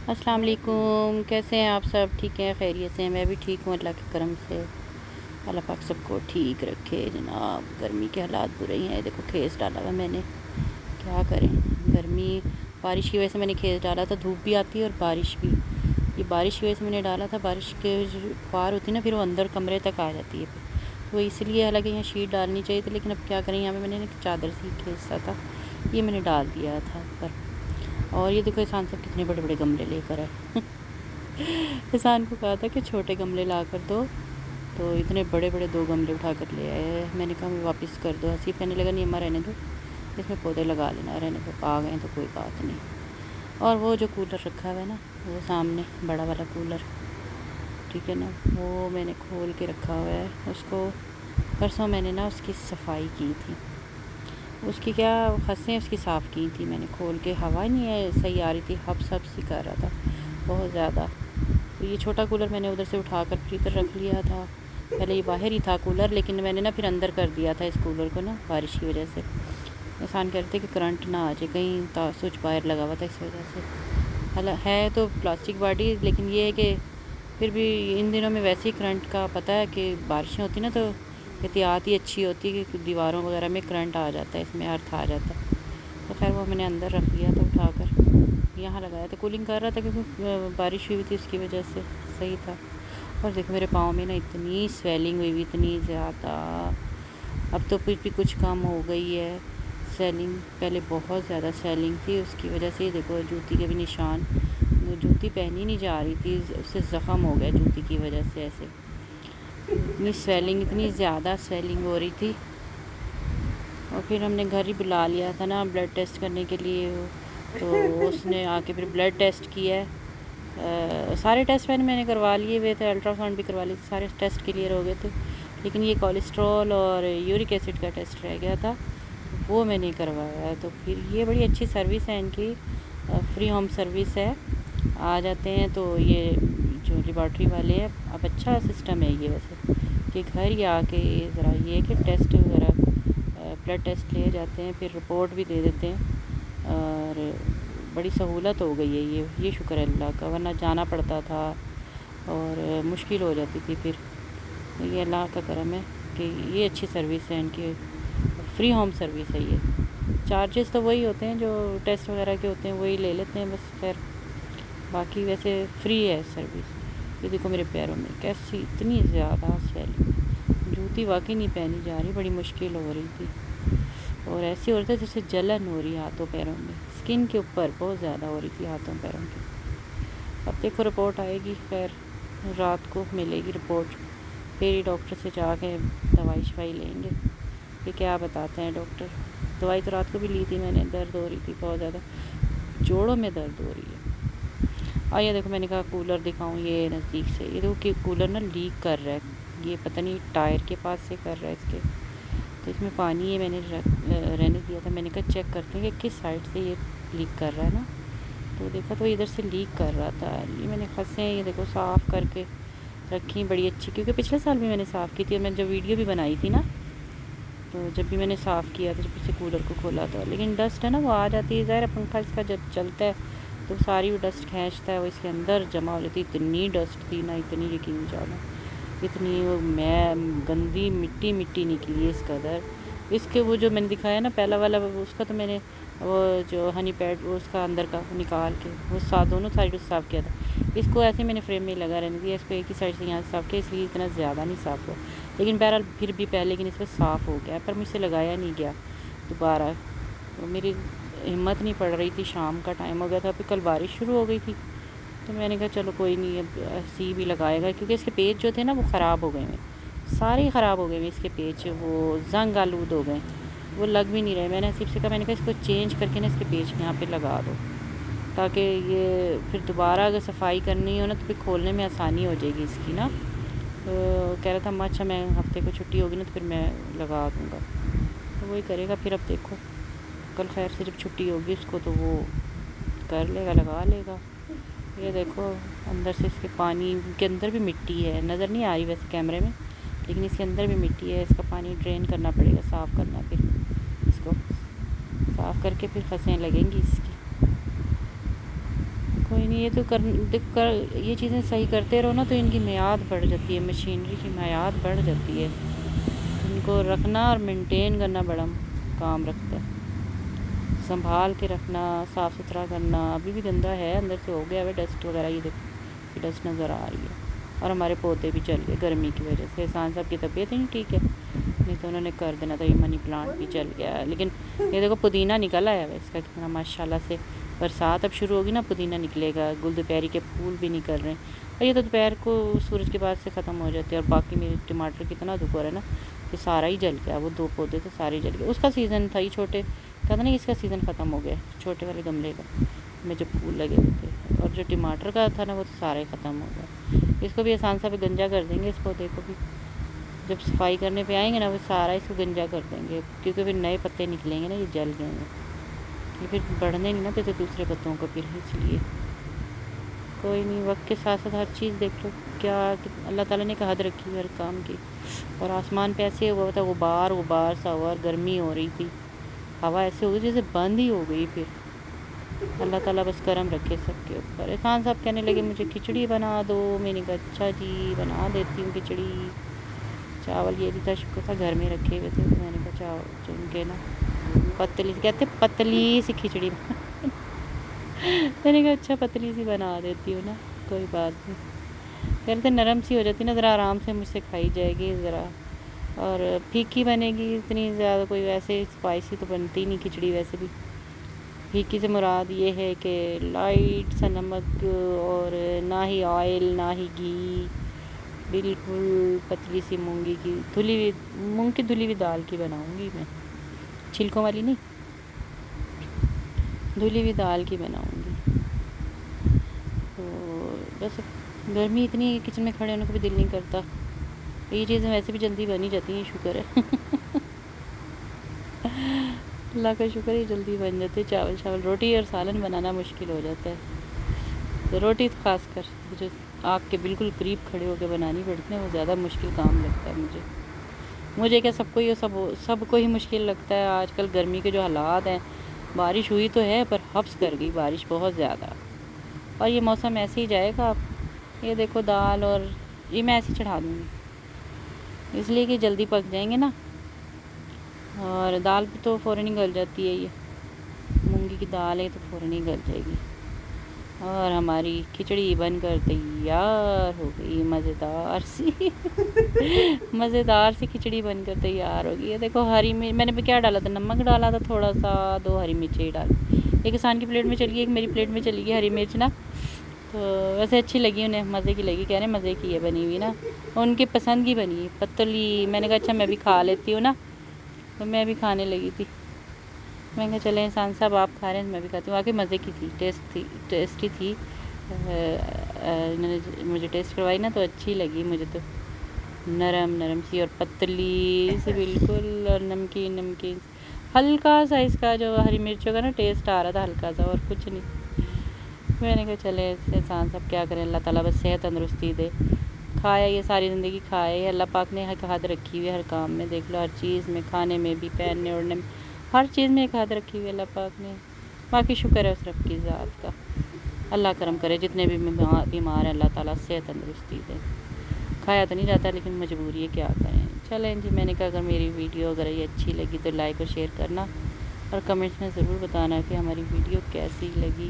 अस्सलाम वालेकुम। कैसे हैं आप सब? ठीक हैं, खैरियत से हैं? मैं भी ठीक हूँ, अल्लाह के करम से। अल्लाह पाक सबको ठीक रखे जनाब। गर्मी के हालात बुरे ही हैं। देखो खेस डाला हुआ मैंने, क्या करें। गर्मी, बारिश की वजह से मैंने खेस डाला था। धूप भी आती है और बारिश भी। ये बारिश की वजह से मैंने डाला था। बारिश के जो फुहार होती है ना, फिर वो अंदर कमरे तक आ जाती है। तो इसलिए, हालांकि यहाँ शीट डालनी चाहिए थी, लेकिन अब क्या करें। यहाँ पे मैंने एक चादर सी खेस सा था, ये मैंने डाल दिया था ऊपर। और ये देखो एहसान सब कितने बड़े बड़े गमले लेकर आए। एहसान को कहा था कि छोटे गमले ला कर दो, तो इतने बड़े बड़े 2 गमले उठा कर ले आए। मैंने कहा मैं वापस कर दो। हंसी कहने लगा नहीं अम्मा रहने दो, इसमें पौधे लगा लेना, रहने दो, आ गए तो कोई बात नहीं। और वो जो कूलर रखा हुआ है ना, वो सामने बड़ा वाला कूलर, ठीक है ना, वो मैंने खोल के रखा हुआ है। उसको परसों मैंने ना उसकी सफाई की थी। उसकी क्या खसें उसकी साफ़ की थी मैंने खोल के। हवा ही नहीं है सही आ रही थी, हब्स हब्स ही कर रहा था बहुत ज़्यादा। तो ये छोटा कूलर मैंने उधर से उठा कर फिर इधर रख लिया था। पहले ये बाहर ही था कूलर, लेकिन मैंने ना फिर अंदर कर दिया था इस कूलर को ना, बारिश की वजह से। एहसान कहते कि करंट ना आ जाए, कहीं स्विच वायर लगा हुआ था इस वजह से। हालांकि है तो प्लास्टिक बॉडी, लेकिन ये है कि फिर भी इन दिनों में वैसे ही करंट का पता है कि बारिशें होती ना, तो एहतियात ही अच्छी होती है कि दीवारों वगैरह में करंट आ जाता है, इसमें अर्थ आ जाता है। तो खैर वो मैंने अंदर रख लिया था उठाकर, यहाँ लगाया था। कूलिंग कर रहा था क्योंकि बारिश हुई थी, उसकी वजह से सही था। और देखो मेरे पाँव में ना इतनी स्वेलिंग हुई हुई, इतनी ज़्यादा। अब तो फिर भी कुछ कम हो गई है स्वेलिंग। पहले बहुत ज़्यादा स्वेलिंग थी, उसकी वजह से देखो जूती के भी निशान। जूती पहनी नहीं जा रही थी, उससे ज़ख़म हो गया जूती की वजह से। ऐसे इतनी स्वेलिंग, इतनी ज़्यादा स्वेलिंग हो रही थी। और फिर हमने घर ही बुला लिया था ना ब्लड टेस्ट करने के लिए, तो उसने आके फिर ब्लड टेस्ट किया है। सारे टेस्ट मैंने करवा लिए हुए थे, अल्ट्रासाउंड भी करवा लिए थे, सारे टेस्ट क्लियर हो गए थे। लेकिन ये कोलेस्ट्रॉल और यूरिक एसिड का टेस्ट रह गया था, वो मैंने करवाया। तो फिर ये बड़ी अच्छी सर्विस है इनकी, फ्री होम सर्विस है। आ जाते हैं तो ये जो लेबॉर्ट्री वाले हैं, अब अच्छा सिस्टम है ये वैसे, कि घर ही आके ज़रा ये कि टेस्ट वगैरह, ब्लड टेस्ट ले जाते हैं, फिर रिपोर्ट भी दे देते हैं। और बड़ी सहूलत हो गई है ये शुक्र है अल्लाह का, वरना जाना पड़ता था और मुश्किल हो जाती थी फिर। ये अल्लाह का करम है कि ये अच्छी सर्विस है इनकी, फ्री होम सर्विस है ये। चार्जेस तो वही होते हैं जो टेस्ट वगैरह के होते हैं, वही ले लेते हैं बस। खैर बाकी वैसे फ्री है सर्विस। ये देखो मेरे पैरों में कैसी इतनी ज़्यादा स्वेलिंग, जूती वाकई नहीं पहनी जा रही, बड़ी मुश्किल हो रही थी। और ऐसी हो रही थी जैसे जलन हो रही है हाथों पैरों में, स्किन के ऊपर बहुत ज़्यादा हो रही थी हाथों पैरों के। अब देखो रिपोर्ट आएगी, खैर रात को मिलेगी रिपोर्ट, फिर ही डॉक्टर से जाके दवाई शवाई लेंगे कि क्या बताते हैं डॉक्टर। दवाई तो रात को भी ली थी मैंने, दर्द हो रही थी बहुत ज़्यादा, जोड़ों में दर्द हो रही है। और ये देखो मैंने कहा कूलर दिखाऊं, ये नज़दीक से, ये देखो कि कूलर ना लीक कर रहा है। ये पता नहीं टायर के पास से कर रहा है इसके। तो इसमें पानी ये मैंने रहने दिया था। मैंने कहा चेक करते हैं कि किस साइड से ये लीक कर रहा है ना। तो देखा तो इधर से लीक कर रहा था। ये मैंने खसें ये देखो साफ़ करके रखी बड़ी अच्छी, क्योंकि पिछले साल भी मैंने साफ़ की थी और मैंने जो वीडियो भी बनाई थी ना, तो जब भी मैंने साफ़ किया था, जब इसे कूलर को खोला था। लेकिन डस्ट है ना वो आ जाती है, ज़ाहिर है पंखा इसका जब चलता है तो सारी वो डस्ट खींचता है, वो इसके अंदर जमा हो जाती है। इतनी डस्ट थी ना, इतनी यकीन जानो, इतनी वो मैं गंदी मिट्टी मिट्टी निकली है इस कदर। इसके वो जो मैंने दिखाया ना पहला वाला, उसका तो मैंने वो जो हनी पैड उसका अंदर का निकाल के वो दोनों साइड से साफ़ किया था। इसको ऐसे मैंने फ्रेम में लगा रहने दिया, इसको एक ही साइड से यहाँ से साफ़ किया, इसलिए इतना ज़्यादा नहीं साफ़ हुआ। लेकिन बहरहाल फिर भी पहले लेकिन इस पर साफ़ हो गया, पर मुझसे लगाया नहीं गया दोबारा। तो मेरी हिम्मत नहीं पड़ रही थी, शाम का टाइम हो गया था, फिर कल बारिश शुरू हो गई थी। तो मैंने कहा चलो कोई नहीं, अब सी भी लगाएगा, क्योंकि इसके पेज जो थे ना वो ख़राब हो गए हैं, सारे ख़राब हो गए हैं इसके पेज, वो जंग आलूद हो गए, वो लग भी नहीं रहे। मैंने हसीब से कहा, मैंने कहा इसको चेंज करके ना इसके पेज यहाँ पे लगा दो, ताकि ये फिर दोबारा अगर सफाई करनी हो ना तो फिर खोलने में आसानी हो जाएगी इसकी ना। तो कह रहा था अम्मा अच्छा मैं हफ्ते को छुट्टी होगी ना तो फिर मैं लगा दूँगा। तो वही करेगा फिर। अब देखो कल खैर से जब छुट्टी होगी उसको तो वो कर लेगा, लगा लेगा। ये देखो अंदर से इसके पानी के अंदर भी मिट्टी है, नज़र नहीं आ रही वैसे कैमरे में, लेकिन इसके अंदर भी मिट्टी है। इसका पानी ड्रेन करना पड़ेगा, साफ़ करना, फिर इसको साफ़ करके फिर फंसें लगेंगी इसकी। कोई नहीं, ये तो ये चीज़ें सही करते रहो ना तो इनकी मियाद बढ़ जाती है, मशीनरी की मियाद बढ़ जाती है। इनको रखना और मेंटेन करना बड़ा काम रखता है, संभाल के रखना, साफ़ सुथरा करना। अभी भी गंदा है, अंदर से हो गया है डस्ट वगैरह, ये देखो डस्ट नज़र आ रही है। और हमारे पौधे भी चल गए गर्मी की वजह से। एहसान साहब की तबीयत ही नहीं ठीक है, नहीं तो उन्होंने कर देना था। ये मनी प्लांट भी चल गया है, लेकिन ये देखो पुदीना निकल आया है इसका कितना माशाल्लाह से। बरसात अब शुरू होगी ना, पुदीना निकलेगा। गुल दोपहरी के फूल भी निकल रहे हैं, और ये तो दोपहर को सूरज के बाद से ख़त्म हो जाते हैं। और बाकी मेरे टमाटर कितना दुख हो रहा है ना, ये सारा ही जल गया। वो 2 पौधे तो सारे जल गए। उसका सीज़न था, ये छोटे कहते ना, इसका सीज़न ख़त्म हो गया छोटे वाले गमले का में जो फूल लगे हुए थे। और जो टमाटर का था ना, वो तो सारा ही ख़त्म हो गया। इसको भी आसान सा भी गंजा कर देंगे, इस पौधे को भी जब सफाई करने पे आएंगे ना, वो सारा इसको गंजा कर देंगे, क्योंकि फिर नए पत्ते निकलेंगे ना, ये जल गए हैं, ये फिर बढ़ने नहीं ना देते दूसरे पत्तों को फिर, इसलिए। कोई नहीं, वक्त के साथ साथ हर चीज़ देख लो। क्या अल्लाह ताला ने हद रखी है हर काम की। और आसमान पे ऐसे हुआ था, गुबार गुबार सा हुआ, और गर्मी हो रही थी, हवा ऐसे हो गई जैसे बंद ही हो गई। फिर अल्लाह ताला बस करम रखे सबके ऊपर। एहसान साहब कहने लगे मुझे खिचड़ी बना दो। मैंने कहा अच्छा जी, बना देती हूँ खिचड़ी। चावल ये भी था, शुक्र था घर में रखे हुए थे, तो मैंने कहा चावल चुन के ना पतली कहते पतली सी खिचड़ी मैंने कहा अच्छा पतली सी बना देती हूँ ना, कोई बात नहीं। कह रहे थे नरम सी हो जाती ना, ज़रा आराम से मुझसे खाई जाएगी ज़रा, और फीकी बनेगी, इतनी ज़्यादा कोई वैसे स्पाइसी तो बनती नहीं खिचड़ी। वैसे भी फीकी से मुराद ये है कि लाइट सा नमक, और ना ही ऑयल ना ही घी, बिल्कुल पतली सी मूंगी की धुली हुई, मूंग की धुली हुई दाल की बनाऊंगी मैं, छिलकों वाली नहीं, धुली हुई दाल की बनाऊंगी। तो बस गर्मी इतनी है, किचन में खड़े होने को भी दिल नहीं करता। ये चीज़ें वैसे भी जल्दी बन ही जाती हैं, शुक्र है अल्लाह का शुक्र है, जल्दी बन जाते। चावल रोटी और सालन बनाना मुश्किल हो जाता है। तो रोटी तो खासकर जो आग के बिल्कुल करीब खड़े होकर बनानी पड़ती है, वो ज़्यादा मुश्किल काम लगता है मुझे क्या, सबको ही मुश्किल लगता है। आजकल गर्मी के जो हालात हैं, बारिश हुई तो है पर हब्स कर गई बारिश बहुत ज़्यादा, और ये मौसम ऐसे ही जाएगा। आप ये देखो दाल, और ये मैं ऐसे ही चढ़ा दूँगी इसलिए कि जल्दी पक जाएंगे ना, और दाल भी तो फ़ौरन ही गल जाती है। ये मूंगी की दाल है तो फ़ौरन ही गल जाएगी। और हमारी खिचड़ी बनकर तैयार हो गई, मज़ेदार सी मज़ेदार सी खिचड़ी बनकर तैयार हो गई है। देखो हरी मिर्च मैंने भी क्या डाला था, नमक डाला था थोड़ा सा, 2 हरी मिर्चें डाली। एक किसान की प्लेट में चली गई, एक मेरी प्लेट में चली गई हरी मिर्च ना। तो वैसे अच्छी लगी उन्हें, मज़े की लगी, कह रहे मज़े की है बनी हुई ना, उनकी पसंद की बनी पतली। मैंने कहा अच्छा मैं भी खा लेती हूँ ना, तो मैं भी खाने लगी थी। मैं कहा चले एहसान साहब आप खा रहे हैं, मैं भी खाती हूँ। वाकई मज़े की थी, टेस्टी थी। इन्होंने मुझे टेस्ट करवाई ना, तो अच्छी लगी मुझे तो, नरम नरम सी और पतली सी बिल्कुल, और नमकीन नमकीन। हल्का सा इसका जो हरी मिर्चों का ना टेस्ट आ रहा था, हल्का सा, और कुछ नहीं। मैंने कहा चले एहसान साहब क्या करें, अल्लाह ताला बस सेहत तंदुरुस्ती दे। खाया ये सारी ज़िंदगी खाए, अल्लाह पाक ने हद रखी हुई है हर काम में, देख लो हर चीज़ में, खाने में भी, पहनने ओढ़ने में, हर चीज़ में एक हद रखी हुई है अल्लाह पाक ने। बाकी शुक्र है उस रब की ज़ात का। अल्लाह करम करे, जितने भी बीमार हैं अल्लाह ताला सेहत तंदुरुस्ती दे। खाया तो नहीं जाता, लेकिन मजबूरी है, क्या करें। चलें जी, मैंने कहा अगर मेरी वीडियो अगर ये अच्छी लगी तो लाइक और शेयर करना, और कमेंट्स में ज़रूर बताना कि हमारी वीडियो कैसी लगी।